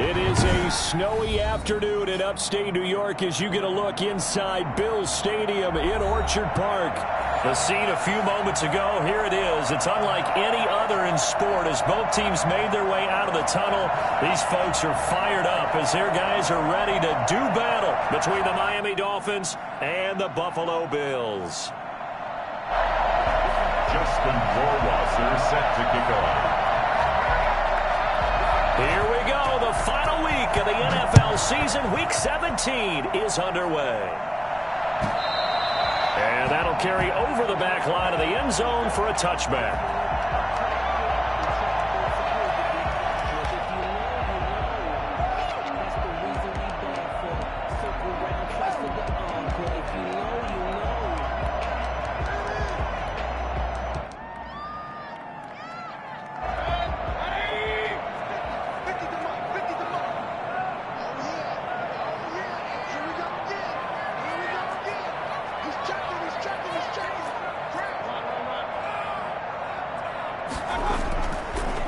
It is a snowy afternoon in upstate New York as you get a look inside Bills Stadium in Orchard Park. The scene a few moments ago, here it is. It's unlike any other in sport as both teams made their way out of the tunnel. These folks are fired up as their guys are ready to do battle between the Miami Dolphins and the Buffalo Bills. Justin Rohrwasser set to kick off. Here we go. The final week of the NFL season. Week 17 is underway. And that'll carry over the back line of the end zone for a touchback.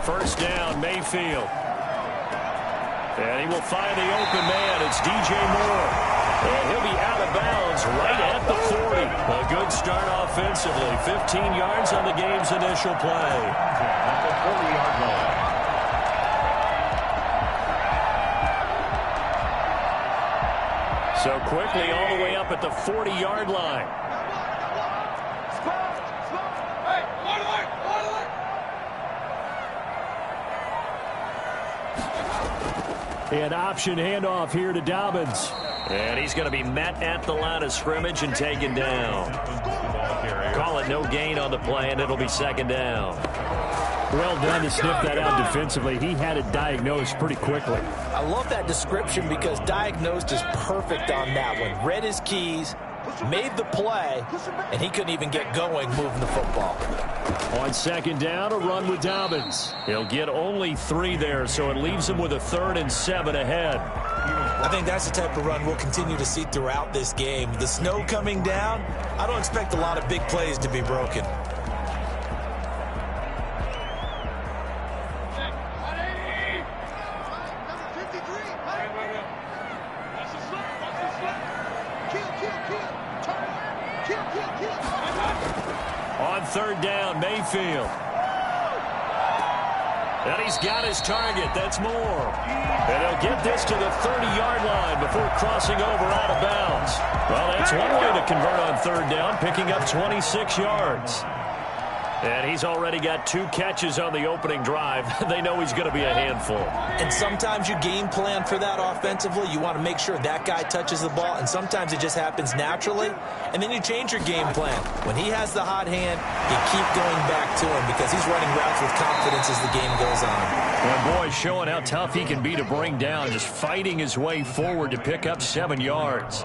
First down, Mayfield. And he will find the open man. It's DJ Moore. And he'll be out of bounds right at the 40. A good start offensively. 15 yards on the game's initial play. At the 40-yard line. So quickly all the way up at the 40-yard line. An option handoff here to Dobbins. And he's going to be met at the line of scrimmage and taken down. Call it no gain on the play, and it'll be second down. Well done to sniff that out defensively. He had it diagnosed pretty quickly. I love that description because diagnosed is perfect on that one. Read his keys, made the play, and he couldn't even get going moving the football. On second down, a run with Dobbins. He'll get only 3 there, so it leaves him with a 3rd and 7 ahead. I think that's the type of run we'll continue to see throughout this game. The snow coming down, I don't expect a lot of big plays to be broken. On third down, Mayfield. And he's got his target. That's Moore. And he'll get this to the 30-yard line before crossing over out of bounds. Well, that's one way to convert on third down, picking up 26 yards. And he's already got 2 catches on the opening drive. They know he's going to be a handful. And sometimes you game plan for that offensively. You want to make sure that guy touches the ball, and sometimes it just happens naturally. And then you change your game plan. When he has the hot hand, you keep going back to him because he's running routes with confidence as the game goes on. And boy, showing how tough he can be to bring down, just fighting his way forward to pick up 7 yards.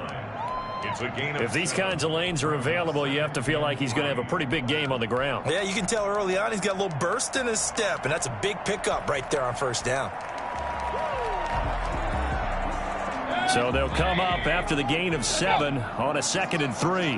If these kinds of lanes are available, you have to feel like he's going to have a pretty big game on the ground. Yeah, you can tell early on he's got a little burst in his step, and that's a big pickup right there on first down. So they'll come up after the gain of 7 on a 2nd and 3.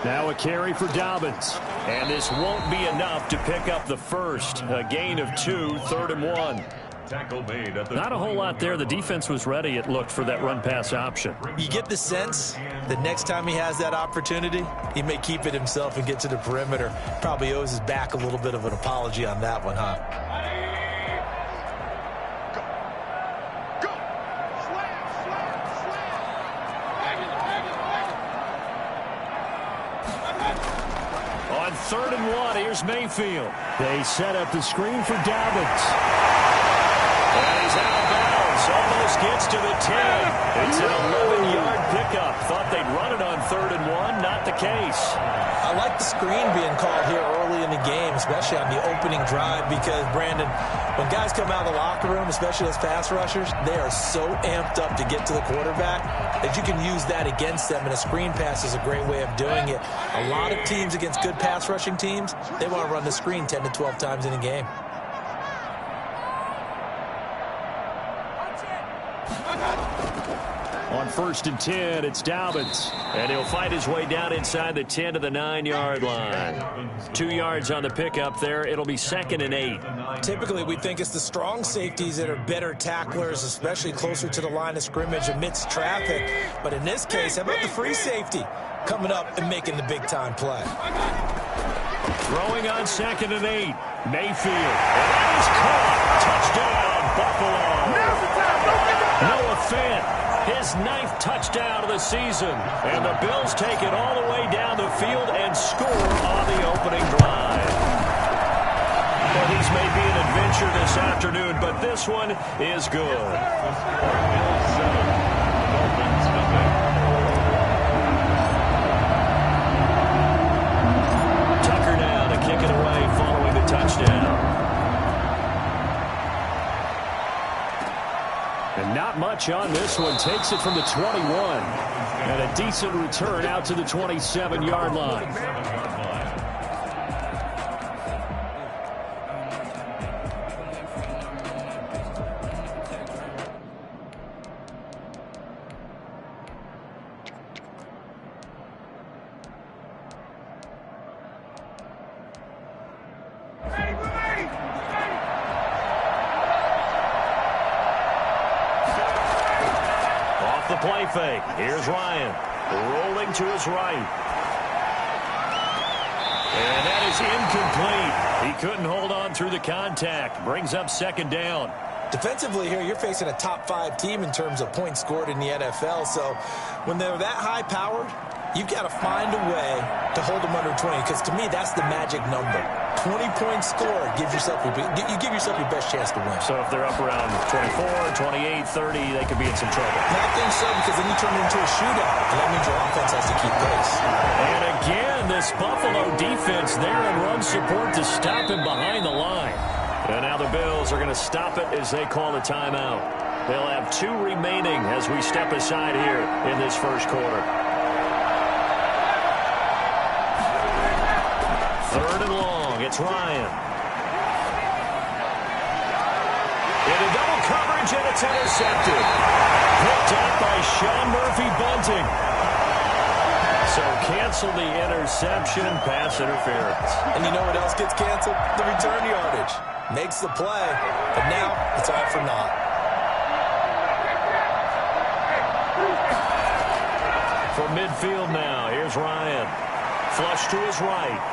Now a carry for Dobbins. And this won't be enough to pick up the first. A gain of 2, 3rd and 1. Tackle made at the Not a whole lot there. The defense was ready, it looked, for that run-pass option. You get the sense that next time he has that opportunity, he may keep it himself and get to the perimeter. Probably owes his back a little bit of an apology on that one, huh? On 3rd and 1, here's Mayfield. They set up the screen for Dobbins. And he's out of bounds. Almost gets to the 10. It's an 11-yard pickup. Thought they'd run it on 3rd and 1. Not the case. I like the screen being called here early in the game, especially on the opening drive, because, Brandon, when guys come out of the locker room, especially those pass rushers, they are so amped up to get to the quarterback that you can use that against them, and a screen pass is a great way of doing it. A lot of teams against good pass rushing teams, they want to run the screen 10 to 12 times in a game. On On 1st and 10, it's Dolphins. And he'll fight his way down inside the 10 to the 9-yard line. 2 yards on the pickup there. It'll be 2nd and 8. Typically, we think it's the strong safeties that are better tacklers, especially closer to the line of scrimmage amidst traffic. But in this case, how about the free safety coming up and making the big-time play? Throwing on 2nd and 8. Mayfield. And that is caught. Touchdown, Buffalo. Noah Fant, his 9th touchdown of the season. And the Bills take it all the way down the field and score on the opening drive. Well, these may be an adventure this afternoon, but this one is good. Tucker now to kick it away following the touchdown. And not much on this one. Takes it from the 21. And a decent return out to the 27-yard line. The play fake. Here's Ryan. Rolling to his right. And that is incomplete. He couldn't hold on through the contact. Brings up 2nd down. Defensively here, you're facing a top-5 team in terms of points scored in the NFL. So when they're that high-powered, you've got to find a way to hold them under 20. Because to me, that's the magic number. 20 points scored. You give yourself your best chance to win. So if they're up around 24, 28, 30, they could be in some trouble. I think so, because then you turn it into a shootout, and that means your offense has to keep pace. And again, this Buffalo defense there in run support to stop him behind the line. And now the Bills are going to stop it as they call the timeout. They'll have 2 remaining as we step aside here in this first quarter. 3rd and long. It's Ryan. Into double coverage, and it's intercepted. Picked up by Sean Murphy-Bunting. So cancel the interception, pass interference. And you know what else gets canceled? The return yardage. Makes the play, but now it's all for naught. From midfield now, here's Ryan. Flush to his right.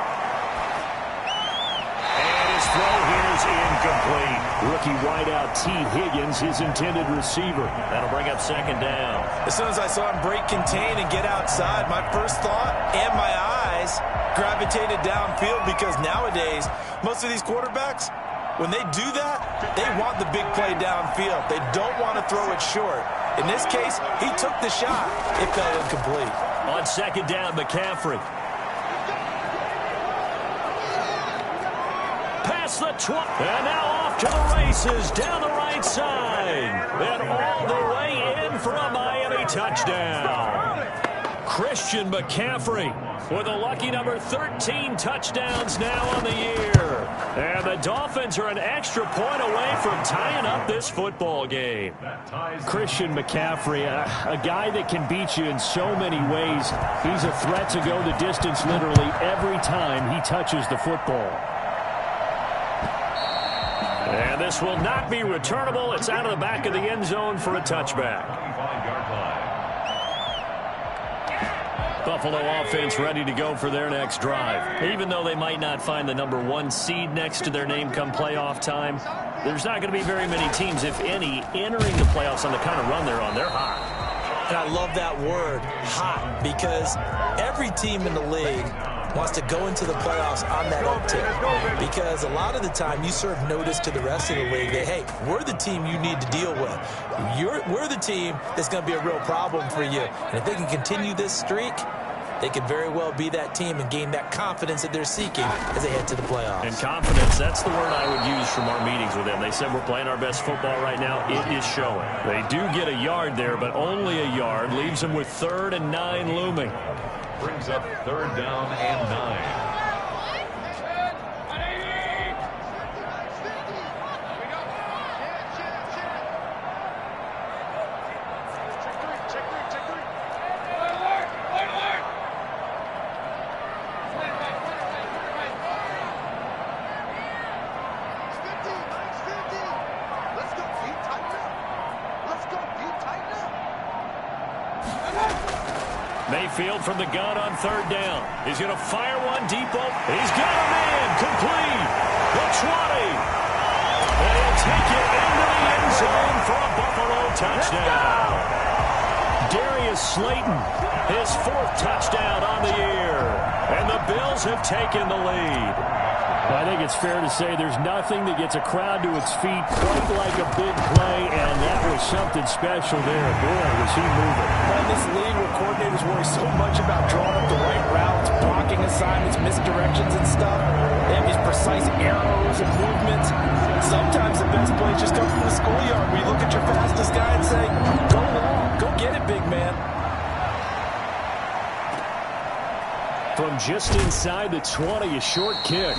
Throw here is incomplete. Rookie wideout T. Higgins, his intended receiver. That'll bring up 2nd down. As soon as I saw him break contain and get outside, my first thought and my eyes gravitated downfield, because nowadays, most of these quarterbacks, when they do that, they want the big play downfield. They don't want to throw it short. In this case, he took the shot. It fell incomplete. On 2nd down, McCaffrey. The 20, and now off to the races down the right side, and all the way in for a Miami touchdown. Christian McCaffrey with a lucky number 13 touchdowns now on the year, and the Dolphins are an extra point away from tying up this football game. Christian McCaffrey, a guy that can beat you in so many ways. He's a threat to go the distance literally every time he touches the football. And this will not be returnable. It's out of the back of the end zone for a touchback. Buffalo offense ready to go for their next drive. Even though they might not find the number 1 seed next to their name come playoff time, there's not going to be very many teams, if any, entering the playoffs on the kind of run they're on. They're hot. And I love that word, hot, because every team in the league wants to go into the playoffs on that uptick, because a lot of the time you serve notice to the rest of the league that, hey, we're the team you need to deal with. We're the team that's going to be a real problem for you. And if they can continue this streak, they could very well be that team and gain that confidence that they're seeking as they head to the playoffs. And confidence, that's the word I would use from our meetings with them. They said we're playing our best football right now. It is showing. They do get a yard there, but only a yard. Leaves them with 3rd and 9 looming. Brings up 3rd down and 9. Mayfield from the gun on third down. He's going to fire one deep open. He's got a man. Complete. The 20. And he'll take it into the end zone for a Buffalo touchdown. Darius Slayton, his 4th touchdown on the year. And the Bills have taken the lead. I think it's fair to say there's nothing that gets a crowd to its feet quite like a big play, and that was something special there. Boy, was he moving. In this league where coordinators worry so much about drawing up the right routes, blocking assignments, misdirections and stuff, they have these precise arrows and movements. Sometimes the best plays just come from the schoolyard where you look at your fastest guy and say, go long, go get it, big man. From just inside the 20, a short kick.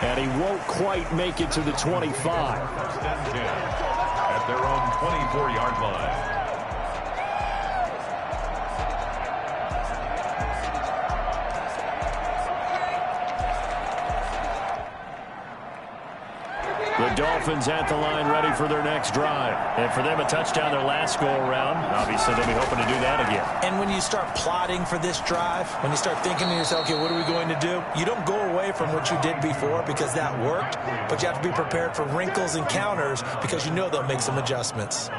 And he won't quite make it to the 25. First and 10 at their own 24-yard line. The Dolphins at the line ready for their next drive. And for them, a touchdown their last go-around. Obviously, they'll be hoping to do that again. And when you start plotting for this drive, when you start thinking to yourself, okay, what are we going to do? You don't go away from what you did before because that worked, but you have to be prepared for wrinkles and counters because you know they'll make some adjustments.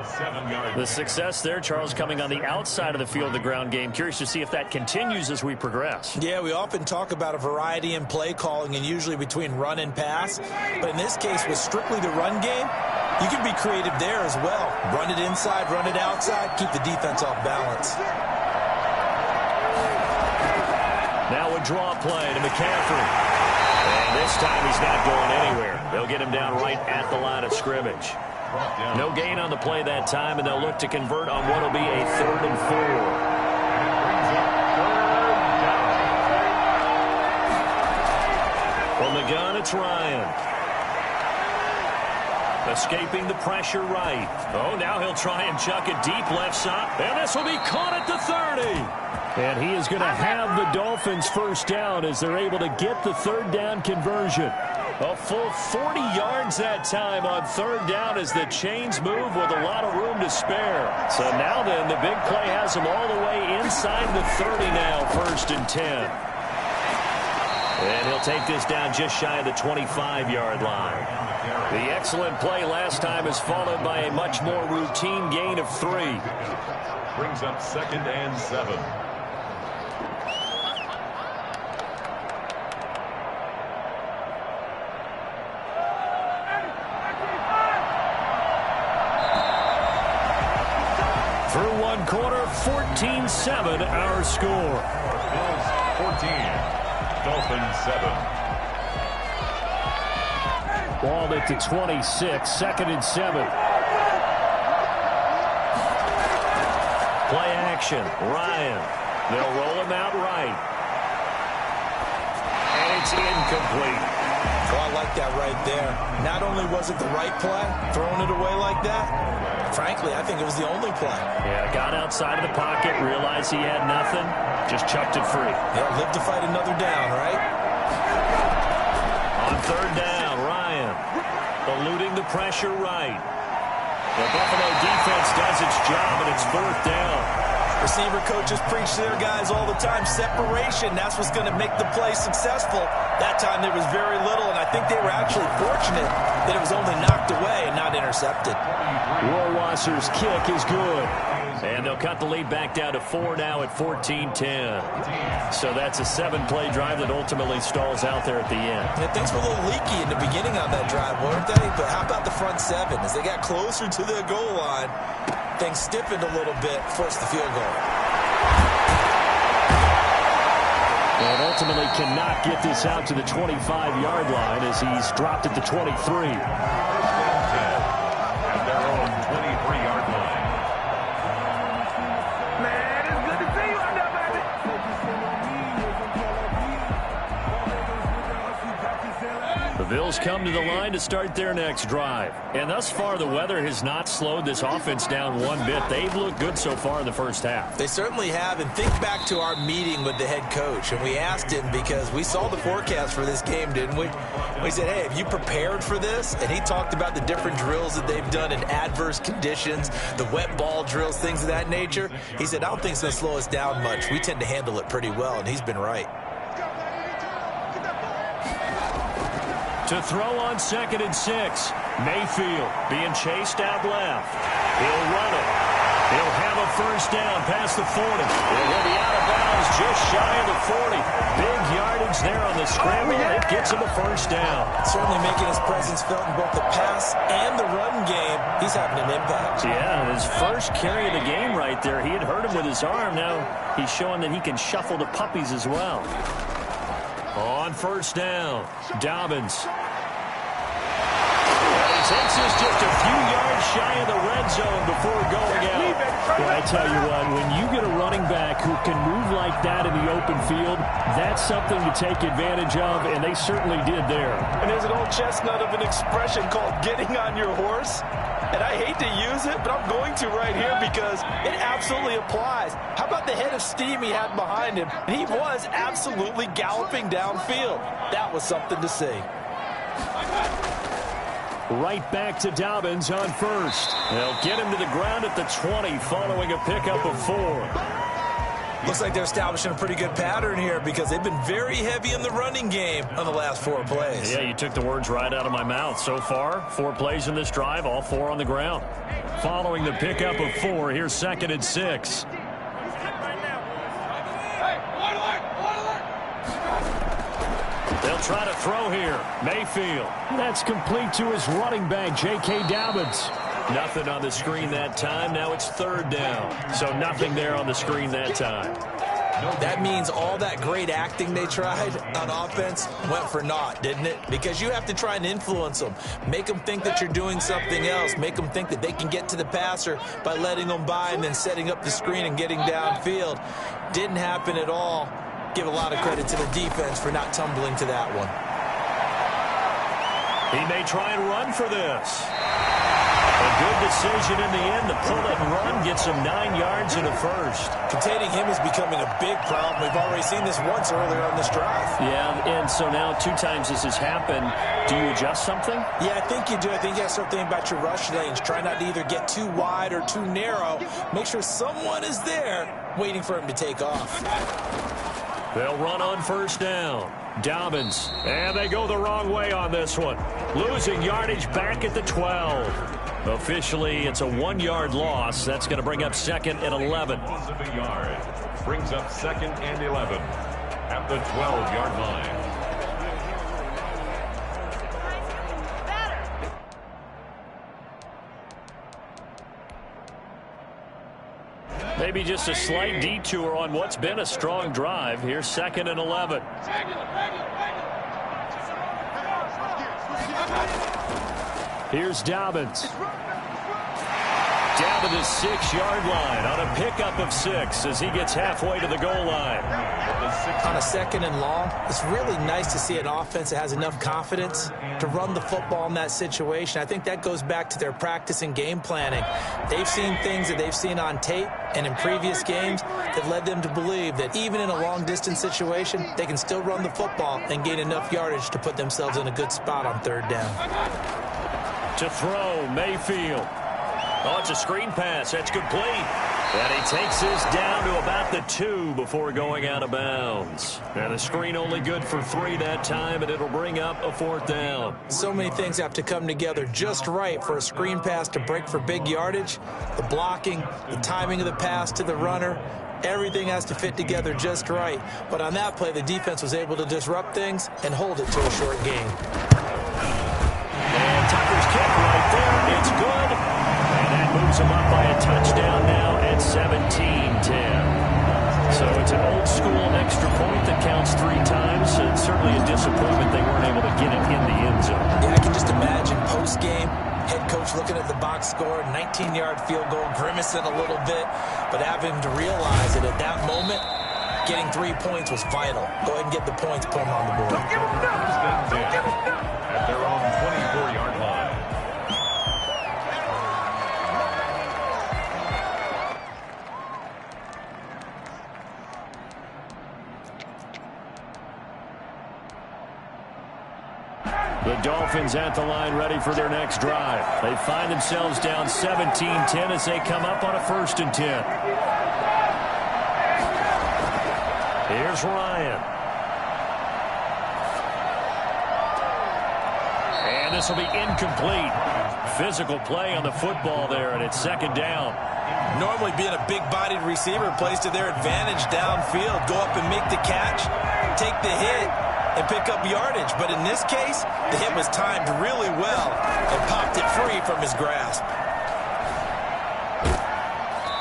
The success there, Charles, coming on the outside of the field, the ground game. Curious to see if that continues as we progress. Yeah, we often talk about a variety in play calling and usually between run and pass. But in this case, with strictly the run game, you can be creative there as well. Run it inside, run it outside, keep the defense off balance. Now a draw play to McCaffrey. And this time he's not going anywhere. They'll get him down right at the line of scrimmage. No gain on the play that time, and they'll look to convert on what will be a 3rd and 4. From the gun, it's Ryan. Escaping the pressure right. Oh, now he'll try and chuck it deep left side. And this will be caught at the 30. And he is going to have the Dolphins first down as they're able to get the 3rd down conversion. A full 40 yards that time on 3rd down as the chains move with a lot of room to spare. So now then, the big play has them all the way inside the 30 now, 1st and 10. And he'll take this down just shy of the 25-yard line. The excellent play last time is followed by a much more routine gain of 3. Brings up 2nd and 7. Through one quarter, 14-7 our score. Bills 14, Dolphins 7. Ball at the 26, 2nd and 7. Play action, Ryan. They'll roll him out right. And it's incomplete. Oh, I like that right there. Not only was it the right play, throwing it away like that, frankly, I think it was the only play. Yeah, got outside of the pocket, realized he had nothing, just chucked it free. Yeah, live to fight another down, right? On 3rd down, Ryan eluding the pressure right. The Buffalo defense does its job, and it's 4th down. Receiver coaches preach to their guys all the time. Separation, that's what's going to make the play successful. That time there was very little, and I think they were actually fortunate that it was only knocked away and not intercepted. Rohrwasser's kick is good. And they'll cut the lead back down to 4 now at 14-10. So that's a 7-play drive that ultimately stalls out there at the end. Yeah, things were a little leaky in the beginning on that drive, weren't they? But how about the front 7? As they got closer to the goal line, things stiffened a little bit, forced the field goal. And ultimately cannot get this out to the 25-yard line as he's dropped at the 23. At their own 23-yard line. The Bills come to the line to start their next drive. And thus far, the weather has not slowed this offense down one bit. They've looked good so far in the first half. They certainly have. And think back to our meeting with the head coach. And we asked him, because we saw the forecast for this game, didn't we? We said, hey, have you prepared for this? And he talked about the different drills that they've done in adverse conditions, the wet ball drills, things of that nature. He said, I don't think it's going to slow us down much. We tend to handle it pretty well, and he's been right. To throw on 2nd and 6. Mayfield being chased out left. He'll run it. He'll have a first down past the 40. He'll be out of bounds just shy of the 40. Big yardage there on the scramble. It gets him a first down. Certainly making his presence felt in both the pass and the run game. He's having an impact. Yeah, his first carry of the game right there. He had hurt him with his arm. Now he's showing that he can shuffle the puppies as well. On first down, Dobbins. He takes us just a few yards shy of the red zone before going out. Well, I tell you what, when you get a running back who can move like that in the open field, that's something to take advantage of, and they certainly did there. And there's an old chestnut of an expression called getting on your horse. And I hate to use it, but I'm going to right here because it absolutely applies. How about the head of steam he had behind him? And he was absolutely galloping downfield. That was something to see. Right back to Dobbins on first. They'll get him to the ground at the 20 following a pickup of 4. Looks like they're establishing a pretty good pattern here because they've been very heavy in the running game on the last 4 plays. Yeah, you took the words right out of my mouth. So far, 4 plays in this drive, all 4 on the ground. Following the pickup of 4, here's 2nd and 6. They'll try to throw here. Mayfield. That's complete to his running back, J.K. Dobbins. Nothing on the screen that time. Now it's 3rd down. So nothing there on the screen that time. That means all that great acting they tried on offense went for naught, didn't it? Because you have to try and influence them. Make them think that you're doing something else. Make them think that they can get to the passer by letting them by and then setting up the screen and getting downfield. Didn't happen at all. Give a lot of credit to the defense for not tumbling to that one. He may try and run for this. A good decision in the end to pull it and run, gets him 9 yards and a first. Containing him is becoming a big problem. We've already seen this once earlier on this drive. Yeah, and so now 2 times this has happened. Do you adjust something? Yeah, I think you do. I think you have to start thinking about your rush lanes. Try not to either get too wide or too narrow. Make sure someone is there waiting for him to take off. They'll run on first down. Dobbins. And they go the wrong way on this one. Losing yardage back at the 12. Officially, it's a 1-yard loss. That's going to bring up 2nd and 11. Loss of a yard. Brings up 2nd and 11 at the 12-yard line. Maybe just a slight detour on what's been a strong drive. Here's 2nd and 11. Here's Dobbins. Down to the 6-yard line on a pickup of 6 as he gets halfway to the goal line. On a 2nd and long, it's really nice to see an offense that has enough confidence to run the football in that situation. I think that goes back to their practice and game planning. They've seen things that they've seen on tape and in previous games that led them to believe that even in a long-distance situation, they can still run the football and gain enough yardage to put themselves in a good spot on 3rd down. To throw, Mayfield. Oh, it's a screen pass. That's complete. And he takes this down to about the 2 before going out of bounds. And the screen only good for 3 that time, and it'll bring up a 4th down. So many things have to come together just right for a screen pass to break for big yardage. The blocking, the timing of the pass to the runner, everything has to fit together just right. But on that play, the defense was able to disrupt things and hold it to a short game. And Tucker's kick right there. It's good. And that moves him up by a touchdown now at 17-10. So it's an old-school extra point that counts 3 times. It's certainly a disappointment they weren't able to get it in the end zone. Yeah, I can just imagine post-game, head coach looking at the box score, 19-yard field goal, grimacing a little bit, but having to realize that at that moment, Getting 3 points was vital. Go ahead and get the points, put them on the board. At their own 24-yard line. The Dolphins at the line ready for their next drive. They find themselves down 17-10 as they come up on a 1st and 10. Here's Ryan. And this will be incomplete. Physical play on the football there, and it's 2nd down. Normally being a big-bodied receiver plays to their advantage downfield. Go up and make the catch, take the hit, and pick up yardage. But in this case, the hit was timed really well and popped it free from his grasp.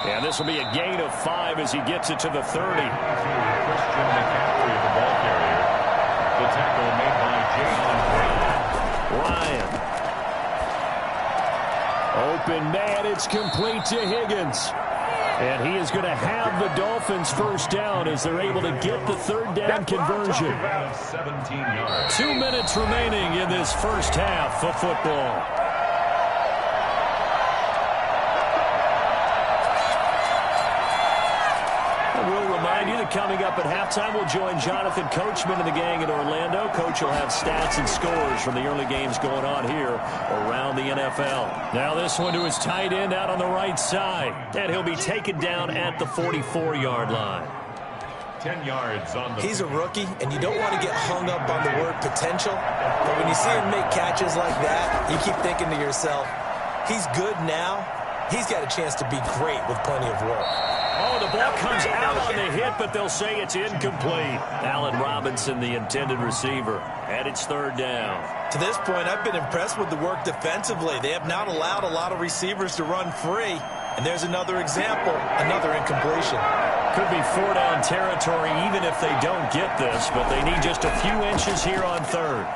And this will be a gain of 5 as he gets it to the 30. Christian McCaffrey, the ball carrier. The tackle made by Jalen Ryan. Open man, it's complete to Higgins. And he is going to have the Dolphins 1st down as they're able to get the 3rd down conversion. 17 yards. 2 minutes remaining in this 1st half of football. Coming up at halftime, we'll join Jonathan Coachman and the gang in Orlando. Coach will have stats and scores from the early games going on here around the NFL. Now this one to his tight end out on the right side. And he'll be taken down at the 44-yard line. 10 yards on the... He's a rookie, and you don't want to get hung up on the word potential. But when you see him make catches like that, you keep thinking to yourself, he's good now. He's got a chance to be great with plenty of work. Oh, the ball comes out on the hit, but they'll say it's incomplete. Allen Robinson, the intended receiver, and it's 3rd down. To this point, I've been impressed with the work defensively. They have not allowed a lot of receivers to run free. And there's another example, another incompletion. Could be 4-down territory even if they don't get this, but they need just a few inches here on 3rd.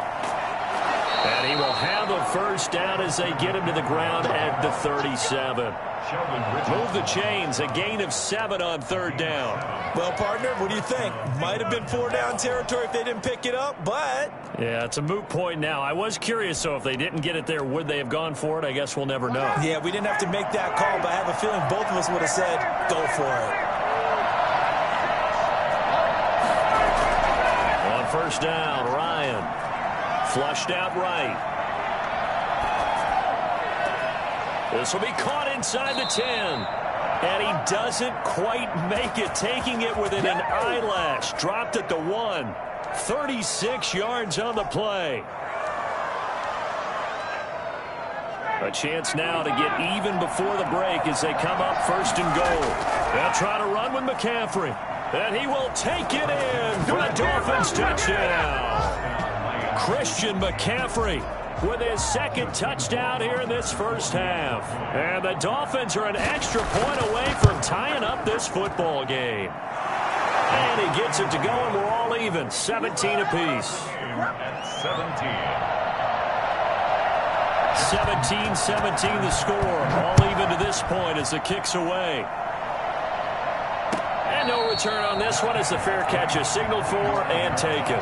And he will have a 1st down as they get him to the ground at the 37. Move the chains, a gain of 7 on 3rd down. Well, partner, what do you think? Might have been 4-down territory if they didn't pick it up, but... Yeah, it's a moot point now. I was curious, so if they didn't get it there, would they have gone for it? I guess we'll never know. Yeah, we didn't have to make that call, but I have a feeling both of us would have said, go for it. On 1st down, Ryan. Flushed out right. This will be caught inside the 10. And he doesn't quite make it, taking it within an eyelash. Dropped at the 1. 36 yards on the play. A chance now to get even before the break as they come up 1st and goal. They'll try to run with McCaffrey. And he will take it in for a Dolphins touchdown. Christian McCaffrey with his 2nd touchdown here in this 1st half. And the Dolphins are an extra point away from tying up this football game. And he gets it to go, and we're all even, 17 apiece. 17-17 the score. All even to this point as the kick's away. And no return on this one as the fair catch is signaled for and taken.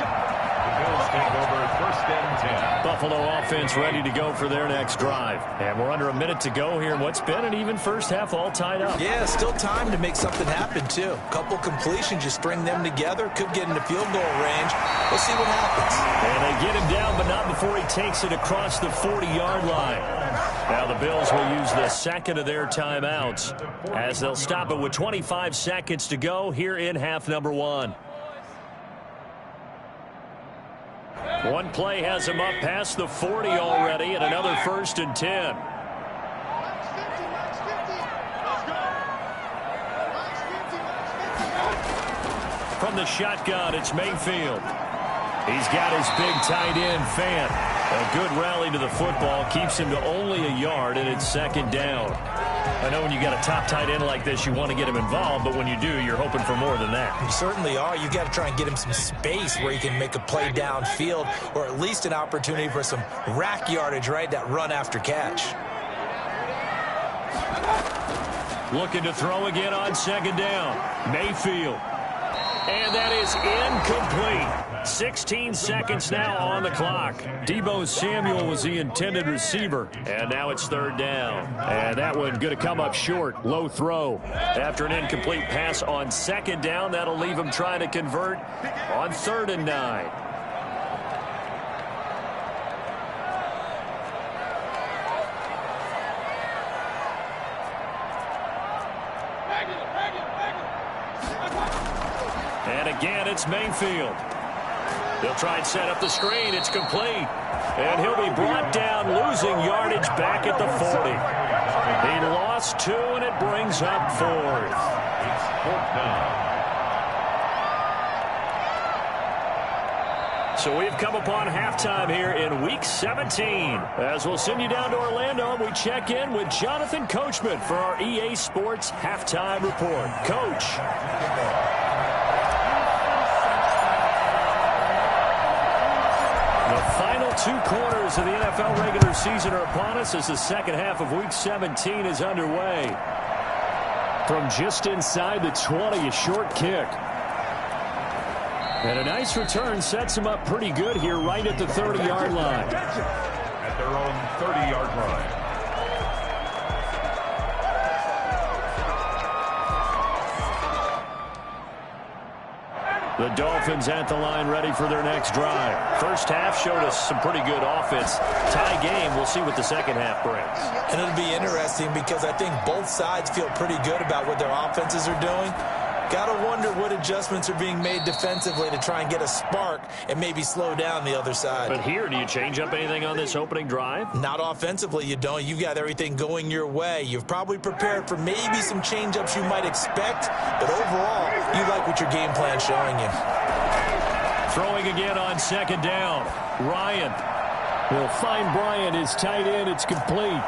Bills take over 1st and 10. Buffalo offense ready to go for their next drive. And we're under a minute to go here in what's been an even 1st half, all tied up. Yeah, still time to make something happen, too. Couple completions, you string them together, could get into field goal range. We'll see what happens. And they get him down, but not before he takes it across the 40-yard line. Now the Bills will use the 2nd of their timeouts as they'll stop it with 25 seconds to go here in half number 1. One play has him up past the 40 already, and another 1st and 10. From the shotgun, it's Mayfield. He's got his big tight end, Fant. A good rally to the football keeps him to only a yard, and it's 2nd down. I know when you got a top tight end like this, you want to get him involved, but when you do, you're hoping for more than that. You certainly are. You got to try and get him some space where he can make a play downfield, or at least an opportunity for some rack yardage, right? That run after catch. Looking to throw again on 2nd down. Mayfield. And that is incomplete. 16 seconds now on the clock. Deebo Samuel was the intended receiver. And now it's third down. And that one going to come up short. Low throw. After an incomplete pass on second down, that'll leave him trying to convert on 3rd and 9. And again, it's Mayfield. He'll try and set up the screen. It's complete. And he'll be brought down, losing yardage back at the 40. He lost 2, and it brings up 4th. It's 4th down. So we've come upon halftime here in Week 17. As we'll send you down to Orlando, we check in with Jonathan Coachman for our EA Sports Halftime Report. Coach. The final 2 quarters of the NFL regular season are upon us as the second half of Week 17 is underway. From just inside the 20, a short kick. And a nice return sets him up pretty good here right at the 30-yard line. At their own 30-yard line. The Dolphins at the line ready for their next drive. First half showed us some pretty good offense. Tie game. We'll see what the second half brings. And it'll be interesting because I think both sides feel pretty good about what their offenses are doing. Got to wonder what adjustments are being made defensively to try and get a spark and maybe slow down the other side. But here, do you change up anything on this opening drive? Not offensively, you don't. You've got everything going your way. You've probably prepared for maybe some change-ups you might expect, but overall, you like what your game plan's showing you. Throwing again on second down. Ryan will find Bryant, his tight end. It's complete.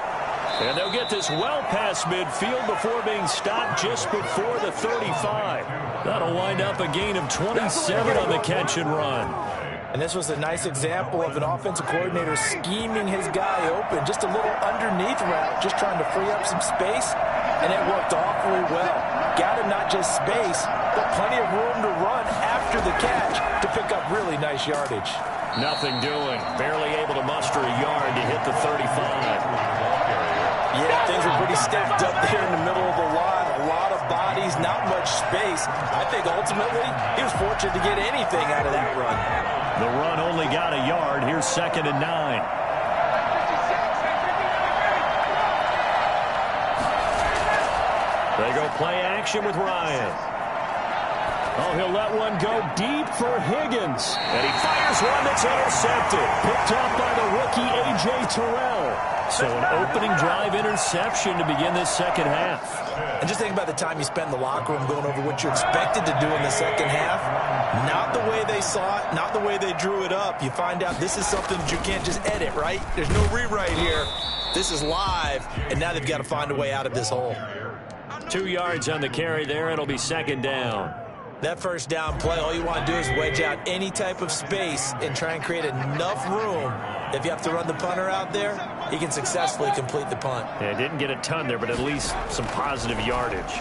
And they'll get this well past midfield before being stopped just before the 35. That'll wind up a gain of 27 on the catch and run. And this was a nice example of an offensive coordinator scheming his guy open. Just a little underneath route, just trying to free up some space. And it worked awfully well. Got him not just space, but plenty of room to run after the catch to pick up really nice yardage. Nothing doing. Barely able to muster a yard to hit the 35. Yeah, things were pretty stacked up there in the middle of the line. A lot of bodies, not much space. I think ultimately he was fortunate to get anything out of that run. The run only got a yard. Here's 2nd and 9. They go play action with Ryan. Oh, he'll let one go deep for Higgins. And he fires one that's intercepted. Picked off by the rookie A.J. Terrell. So an opening drive interception to begin this second half. And just think about the time you spent in the locker room going over what you expected to do in the second half. Not the way they saw it, not the way they drew it up. You find out this is something that you can't just edit, right? There's no rewrite here. This is live, and now they've got to find a way out of this hole. 2 yards on the carry there. It'll be second down. That first down play, all you want to do is wedge out any type of space and try and create enough room. If you have to run the punter out there, he can successfully complete the punt. Yeah, didn't get a ton there, but at least some positive yardage.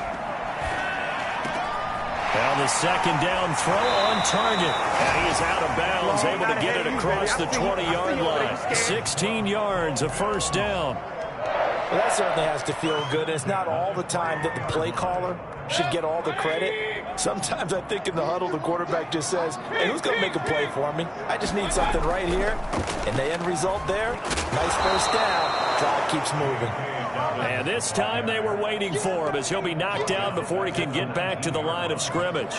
Now the second down throw on target. And he is out of bounds, able to get it across the 20-yard line. 16 yards, a first down. Well, that certainly has to feel good. And it's not all the time that the play caller should get all the credit. Sometimes I think in the huddle, the quarterback just says, hey, who's going to make a play for me? I just need something right here. And the end result there, nice first down. Drive keeps moving. And this time they were waiting for him as he'll be knocked down before he can get back to the line of scrimmage.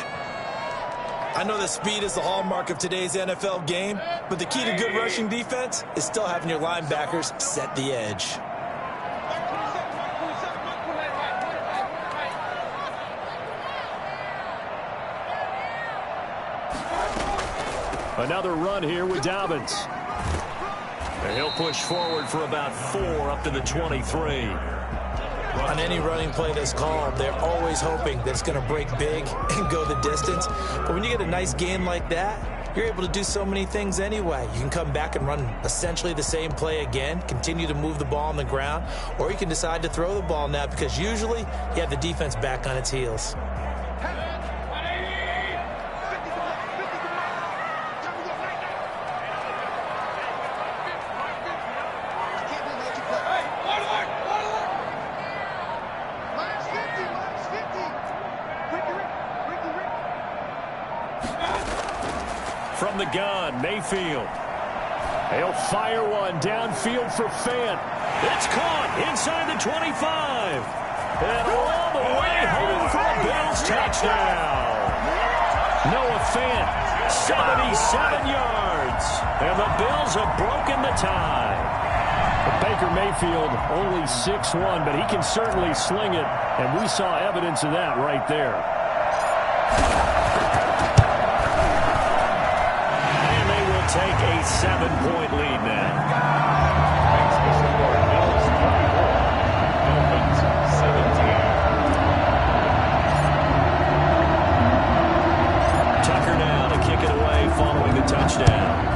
I know that speed is the hallmark of today's NFL game, but the key to good rushing defense is still having your linebackers set the edge. Another run here with Dobbins. And he'll push forward for about 4 up to the 23. On any running play that's called, they're always hoping that it's going to break big and go the distance. But when you get a nice game like that, you're able to do so many things anyway. You can come back and run essentially the same play again, continue to move the ball on the ground, or you can decide to throw the ball now because usually you have the defense back on its heels. gun, Mayfield. He'll fire one downfield for Fant. It's caught inside the 25. And all the way home for a Bills touchdown. Noah Fant, 77 yards. And the Bills have broken the tie. Baker Mayfield only 6'1", but he can certainly sling it, and we saw evidence of that right there. And they will take a 7-point lead now. Makes the score Bills 34, Dolphins 17. Tucker now to kick it away following the touchdown.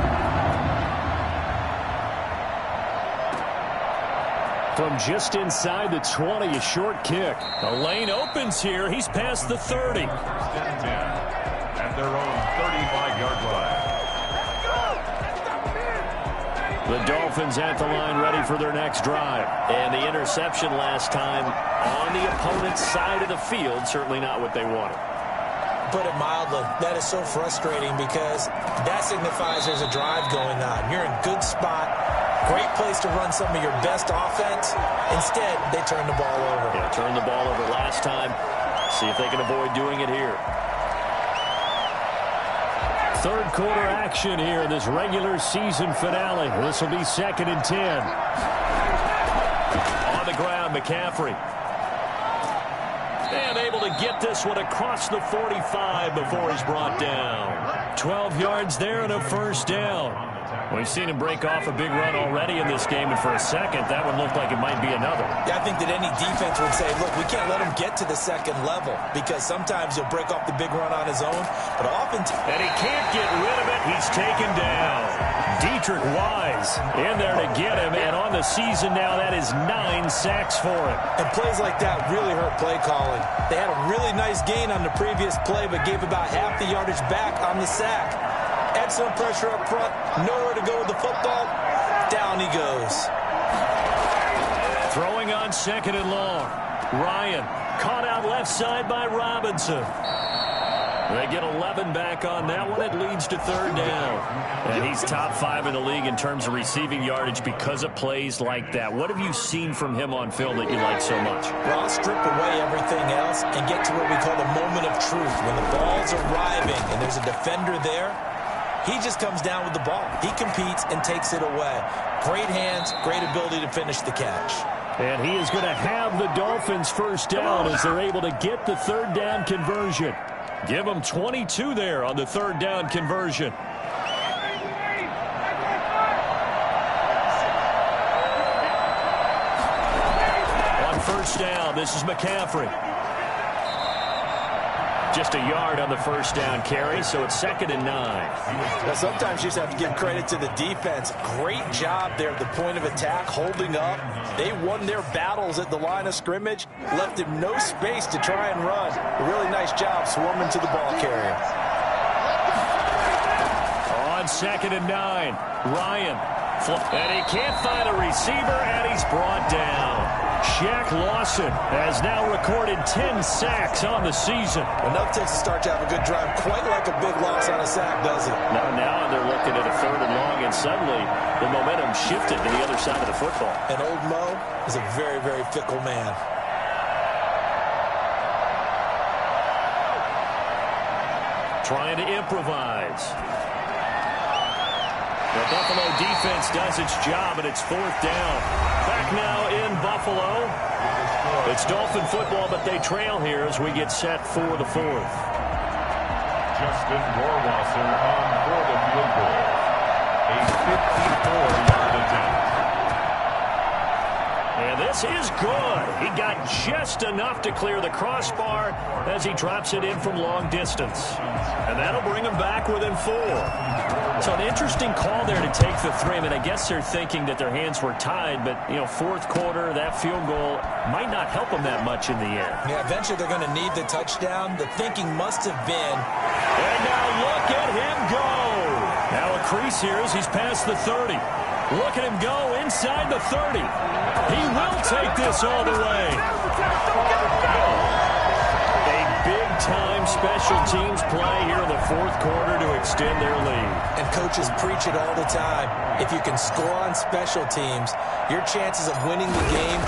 From just inside the 20, a short kick. The lane opens here. He's past the 30. 10 at their own 35-yard line. The Dolphins at the line ready for their next drive. And the interception last time on the opponent's side of the field, certainly not what they wanted. Put it mildly, that is so frustrating because that signifies there's a drive going on. You're in good spot. Great place to run some of your best offense. Instead, they turn the ball over. Yeah, turned the ball over last time. See if they can avoid doing it here. Third quarter action here in this regular season finale. This will be 2nd and 10. On the ground, McCaffrey. And able to get this one across the 45 before he's brought down. 12 yards there and a first down. We've seen him break off a big run already in this game, and for a second, that one looked like it might be another. Yeah, I think that any defense would say, look, we can't let him get to the second level because sometimes he'll break off the big run on his own, but often... And he can't get rid of it. He's taken down. Dietrich Wise in there to get him, and on the season now, that is 9 sacks for him. And plays like that really hurt play calling. They had a really nice gain on the previous play, but gave about half the yardage back on the sack. Excellent pressure up front, nowhere to go with the football. Down he goes. Throwing on 2nd and long. Ryan caught out left side by Robinson. They get 11 back on that one. It leads to 3rd down. And he's top 5 in the league in terms of receiving yardage because of plays like that. What have you seen from him on film that you like so much? Well, I'll strip away everything else and get to what we call the moment of truth. When the ball's arriving and there's a defender there, he just comes down with the ball. He competes and takes it away. Great hands, great ability to finish the catch. And he is going to have the Dolphins first down as they're able to get the 3rd down conversion. Give them 22 there on the 3rd down conversion. On first down, this is McCaffrey. Just a yard on the first down carry, so it's 2nd and 9. Now, sometimes you just have to give credit to the defense. Great job there at the point of attack, holding up. They won their battles at the line of scrimmage, left him no space to try and run. A really nice job swarming to the ball carrier. On 2nd and 9, Ryan. And he can't find a receiver, and he's brought down. Shaq Lawson has now recorded 10 sacks on the season. Enough takes to start to have a good drive, quite like a big loss on a sack, does it? Now they're looking at a 3rd and long, and suddenly the momentum shifted to the other side of the football. And old Mo is a very, very fickle man. Trying to improvise. The Buffalo defense does its job, and it's 4th down. Back now in Buffalo. It's Dolphin football, but they trail here as we get set for the 4th. Justin Rohrwasser on for the field goal. A 54-yard attempt. And this is good. He got just enough to clear the crossbar as he drops it in from long distance. And that'll bring him back within 4. So an interesting call there to take the 3. I mean, I guess they're thinking that their hands were tied, but, you know, 4th quarter, that field goal might not help them that much in the end. Yeah, eventually they're going to need the touchdown. The thinking must have been. And now look at him go. Now a crease here as he's past the 30. Look at him go inside the 30. He will take this all the way. A big big-time special teams play here in the fourth quarter to extend their lead. And coaches preach it all the time. If you can score on special teams, your chances of winning the game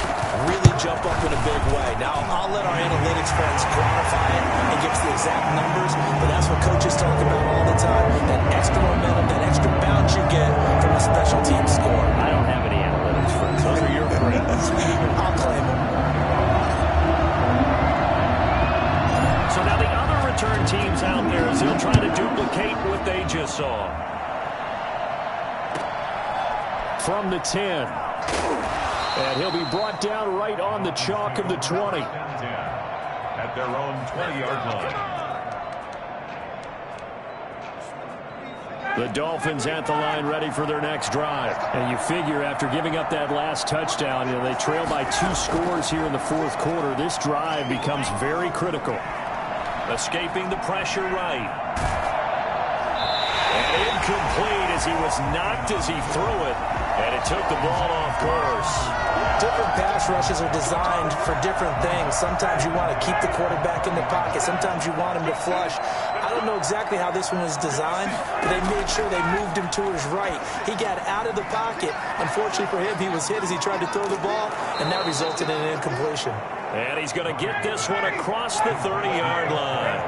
really jump up in a big way. Now, I'll let our analytics friends quantify it and give us the exact numbers, but that's what coaches talk about all the time, that extra momentum, that extra bounce you get from a special team score. I don't have any analytics friends. Those are your friends. I'll claim them. So now the other return teams out there as they'll try to duplicate what they just saw. From the 10. And he'll be brought down right on the chalk of the 20. At their own 20-yard line. The Dolphins at the line ready for their next drive. And you figure after giving up that last touchdown, they trail by 2 scores here in the fourth quarter. This drive becomes very critical. Escaping the pressure right. And incomplete as he was knocked as he threw it. And it took the ball off course. Different pass rushes are designed for different things. Sometimes you want to keep the quarterback in the pocket. Sometimes you want him to flush. I don't know exactly how this one was designed, but they made sure they moved him to his right. He got out of the pocket. Unfortunately for him, he was hit as he tried to throw the ball, and that resulted in an incompletion. And he's going to get this one across the 30-yard line.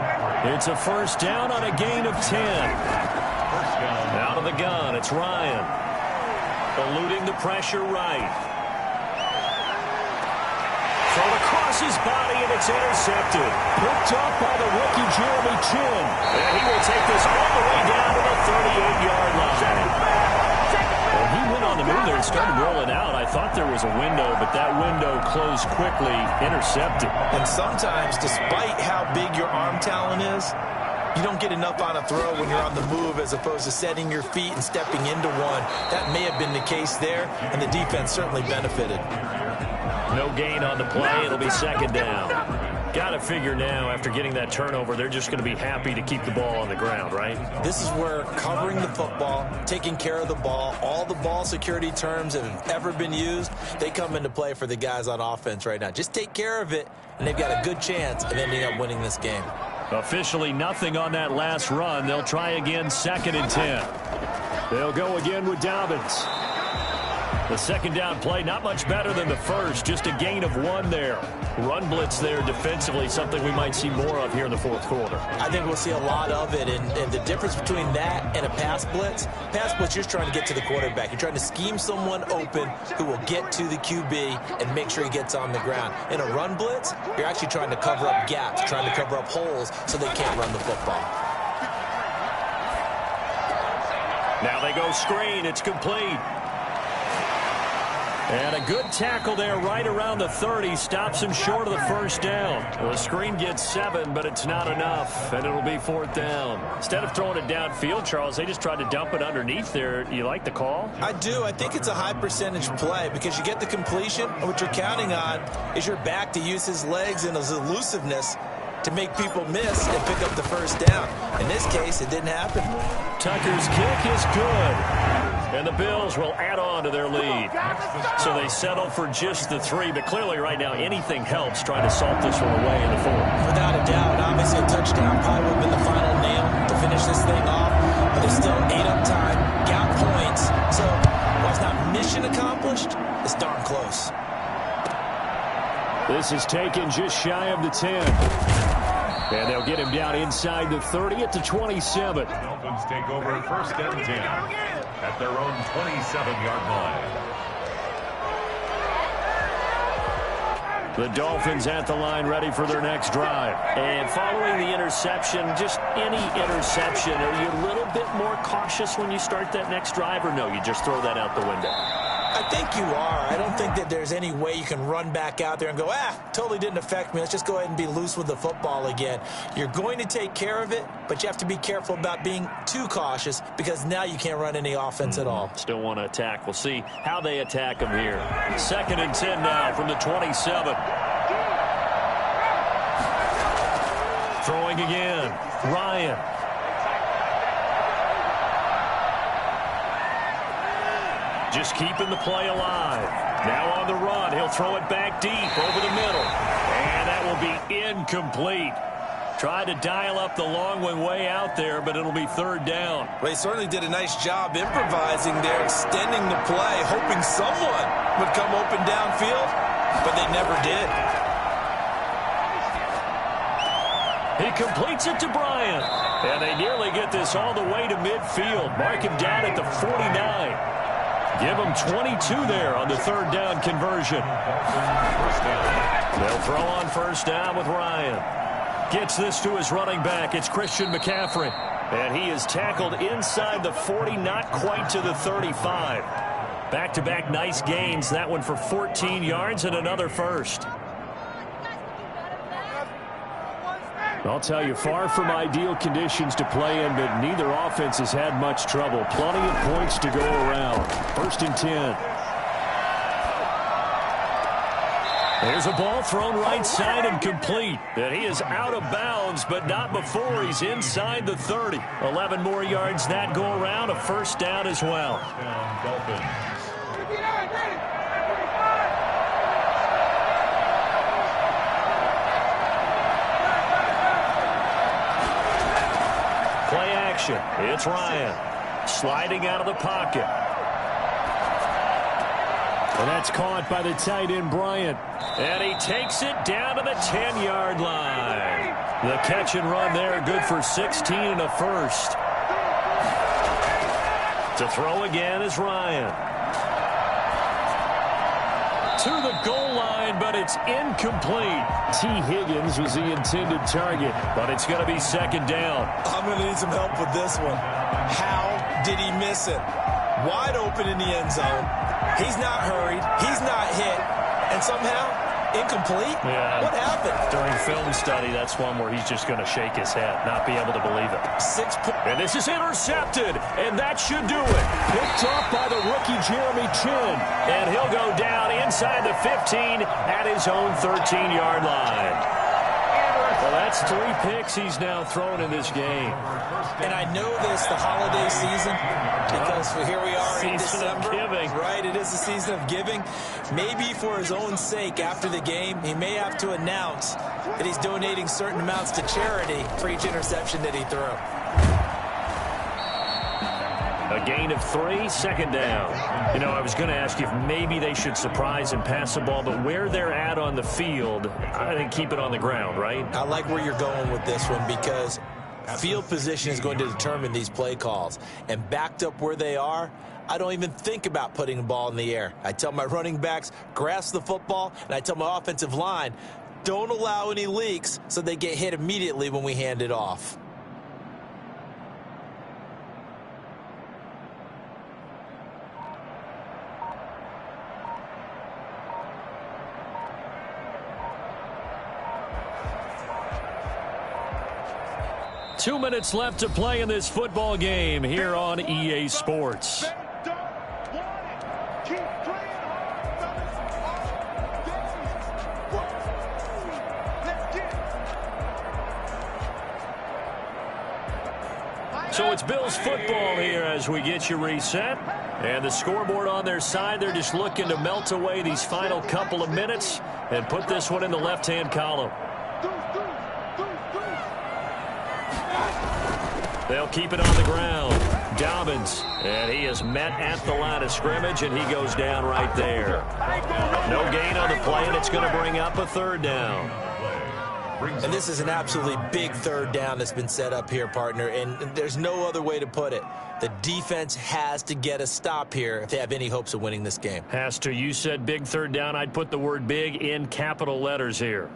It's a first down on a gain of 10. Out of the gun, it's Ryan. Eluding the pressure right. Thrown across his body, and it's intercepted. Picked up by the rookie Jeremy Chin. And he will take this all the way down to the 38-yard line. Well, he went on the move there and started rolling out. I thought there was a window, but that window closed quickly, intercepted. And sometimes, despite how big your arm talent is, you don't get enough on a throw when you're on the move as opposed to setting your feet and stepping into one. That may have been the case there, and the defense certainly benefited. No gain on the play. It'll be second down. Got to figure now, after getting that turnover, they're just going to be happy to keep the ball on the ground, right? This is where covering the football, taking care of the ball, all the ball security terms that have ever been used, they come into play for the guys on offense right now. Just take care of it, and they've got a good chance of ending up winning this game. Officially nothing on that last run. They'll try again, second and 10. They'll go again with Dobbins. The second down play, not much better than the first. Just a gain of 1 there. Run blitz there defensively, something we might see more of here in the fourth quarter. I think we'll see a lot of it, and the difference between that and a pass blitz, you're trying to get to the quarterback. You're trying to scheme someone open who will get to the QB and make sure he gets on the ground. In a run blitz, you're actually trying to cover up gaps, trying to cover up holes so they can't run the football. Now they go screen. It's complete. And a good tackle there right around the 30. Stops him short of the first down. Well, the screen gets 7, but it's not enough, and it'll be fourth down. Instead of throwing it downfield, Charles, they just tried to dump it underneath there. You like the call? I do. I think it's a high percentage play because you get the completion, and what you're counting on is your back to use his legs and his elusiveness to make people miss and pick up the first down. In this case, it didn't happen. Tucker's kick is good. And the Bills will add on to their lead. So they settle for just the 3, but clearly right now anything helps trying to salt this one away in the fourth. Without a doubt, obviously a touchdown probably would have been the final nail to finish this thing off, but there's still 8 up time, got points. So while it's not mission accomplished, it's darn close. This is taken just shy of the 10. And they'll get him down inside the 30 at the 27. Dolphins take over first and 10 at their own 27-yard line. The Dolphins at the line ready for their next drive. And following the interception, just any interception, are you a little bit more cautious when you start that next drive, or no, you just throw that out the window? I think you are. I don't think that there's any way you can run back out there and go, totally didn't affect me. Let's just go ahead and be loose with the football again. You're going to take care of it, but you have to be careful about being too cautious because now you can't run any offense at all. Still want to attack. We'll see how they attack them here. Second and 10 now from the 27. Throwing again. Ryan. Just keeping the play alive. Now on the run. He'll throw it back deep over the middle. And that will be incomplete. Tried to dial up the long one way out there, but it'll be third down. Well, he certainly did a nice job improvising there, extending the play, hoping someone would come open downfield, but they never did. He completes it to Bryant, and they nearly get this all the way to midfield. Mark him down at the 49. Give him 22 there on the third down conversion. They'll throw on first down with Ryan. Gets this to his running back. It's Christian McCaffrey. And he is tackled inside the 40, not quite to the 35. Back-to-back nice gains. That one for 14 yards and another first. I'll tell you, far from ideal conditions to play in, but neither offense has had much trouble. Plenty of points to go around. First and 10. There's a ball thrown right side and complete. And he is out of bounds, but not before he's inside the 30. 11 more yards that go around. A first down as well. Dolphins. Play action. It's Ryan. Sliding out of the pocket. And that's caught by the tight end, Bryant. And he takes it down to the 10-yard line. The catch and run there, good for 16 and a first. To throw again is Ryan. To the goal line, but it's incomplete. T. Higgins was the intended target, but it's going to be second down. I'm going to need some help with this one. How did he miss it? Wide open in the end zone. He's not hurried. He's not hit. And somehow, incomplete? Yeah. What happened? During film study, that's one where he's just going to shake his head, not be able to believe it. And this is intercepted, and that should do it. Picked off by the rookie Jeremy Chin, and he'll go down inside the 15 at his own 13-yard line. Well, that's 3 picks he's now thrown in this game. And I know this, the holiday season, because here we are in December. Season of giving. Right, it is the season of giving. Maybe for his own sake, after the game, he may have to announce that he's donating certain amounts to charity for each interception that he threw. A gain of 3, second down. You know, I was going to ask you if maybe they should surprise and pass the ball, but where they're at on the field, I think keep it on the ground, right? I like where you're going with this one because field position is going to determine these play calls. And backed up where they are, I don't even think about putting the ball in the air. I tell my running backs, grasp the football, and I tell my offensive line, don't allow any leaks so they get hit immediately when we hand it off. Two minutes left to play in this football game here on EA Sports. So it's Bills football here as we get you reset. And the scoreboard on their side, they're just looking to melt away these final couple of minutes and put this one in the left-hand column. They'll keep it on the ground. Dobbins, and he is met at the line of scrimmage, and he goes down right there. No gain on the play, and it's going to bring up a third down. And this is an absolutely big third down that's been set up here, partner, and there's no other way to put it. The defense has to get a stop here if they have any hopes of winning this game. Has to. You said big third down. I'd put the word big in capital letters here.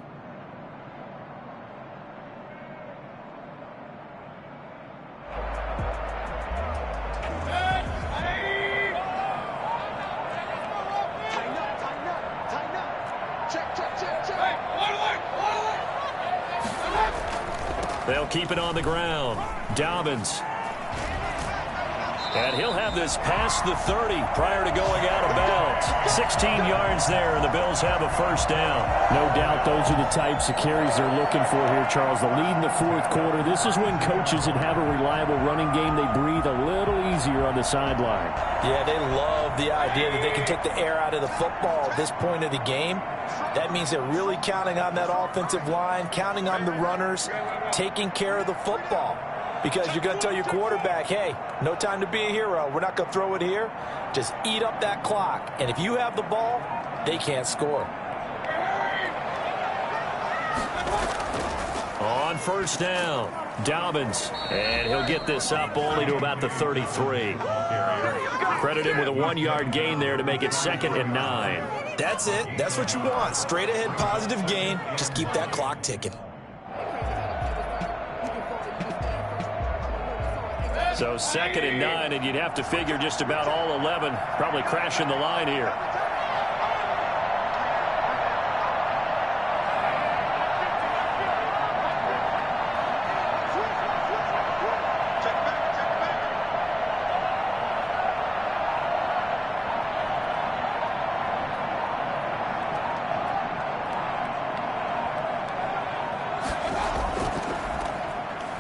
They'll keep it on the ground. Dobbins. And he'll have this past the 30 prior to going out of bounds. 16 yards there, and the Bills have a first down. No doubt those are the types of carries they're looking for here, Charles. The lead in the fourth quarter. This is when coaches that have a reliable running game, they breathe a little easier on the sideline. Yeah, they love the idea that they can take the air out of the football at this point of the game. That means they're really counting on that offensive line, counting on the runners, taking care of the football. Because you're going to tell your quarterback, hey, no time to be a hero. We're not going to throw it here. Just eat up that clock. And if you have the ball, they can't score. On first down, Dobbins. And he'll get this up only to about the 33. Credit him with a 1-yard gain there to make it 2nd and 9. That's it. That's what you want. Straight ahead positive gain. Just keep that clock ticking. So 2nd and 9, and you'd have to figure just about all 11 probably crashing the line here.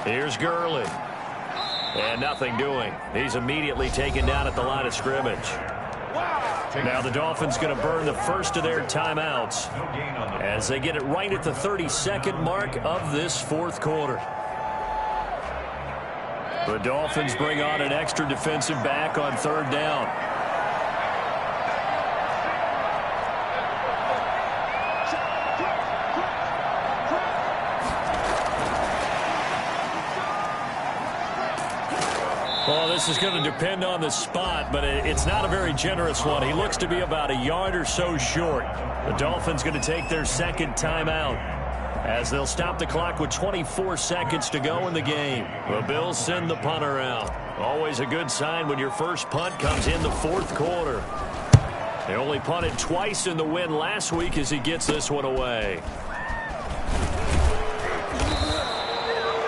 Here's Gurley. And nothing doing. He's immediately taken down at the line of scrimmage. Now the Dolphins going to burn the first of their timeouts as they get it right at the 32nd mark of this fourth quarter. The Dolphins bring on an extra defensive back on third down. Well, this is going to depend on the spot, but it's not a very generous one. He looks to be about a yard or so short. The Dolphins going to take their second timeout as they'll stop the clock with 24 seconds to go in the game. The Bills send the punter out. Always a good sign when your first punt comes in the fourth quarter. They only punted twice in the win last week as he gets this one away.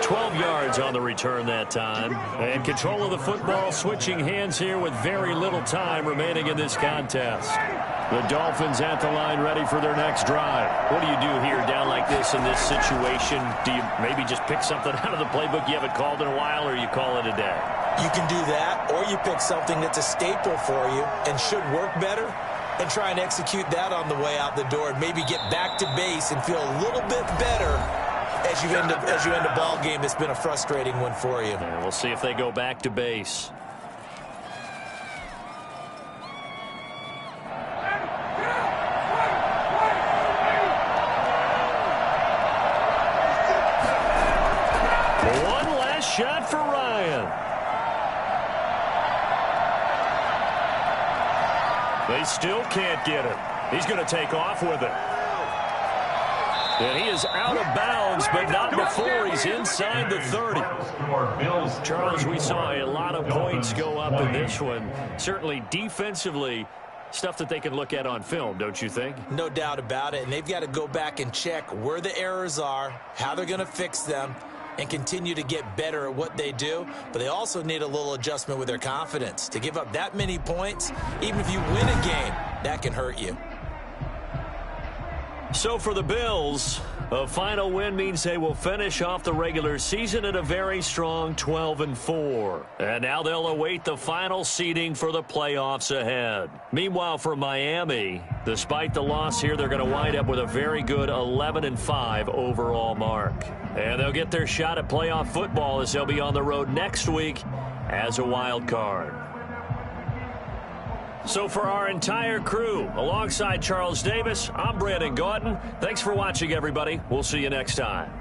12 yards on the return that time. And control of the football switching hands here with very little time remaining in this contest. The Dolphins at the line ready for their next drive. What do you do here down like this in this situation? Do you maybe just pick something out of the playbook you haven't called in a while, or you call it a day? You can do that, or you pick something that's a staple for you and should work better and try and execute that on the way out the door and maybe get back to base and feel a little bit better as you end a ball game that's been a frustrating one for you. And we'll see if they go back to base. One last shot for Ryan. They still can't get him. He's going to take off with it. And he is out of bounds, but not before he's inside the 30. Charles, we saw a lot of points go up in this one. Certainly defensively, stuff that they can look at on film, don't you think? No doubt about it. And they've got to go back and check where the errors are, how they're going to fix them, and continue to get better at what they do. But they also need a little adjustment with their confidence. To give up that many points, even if you win a game, that can hurt you. So for the Bills, a final win means they will finish off the regular season at a very strong 12-4. And now they'll await the final seeding for the playoffs ahead. Meanwhile, for Miami, despite the loss here, they're going to wind up with a very good 11-5 overall mark. And they'll get their shot at playoff football as they'll be on the road next week as a wild card. So for our entire crew, alongside Charles Davis, I'm Brandon Gautin. Thanks for watching, everybody. We'll see you next time.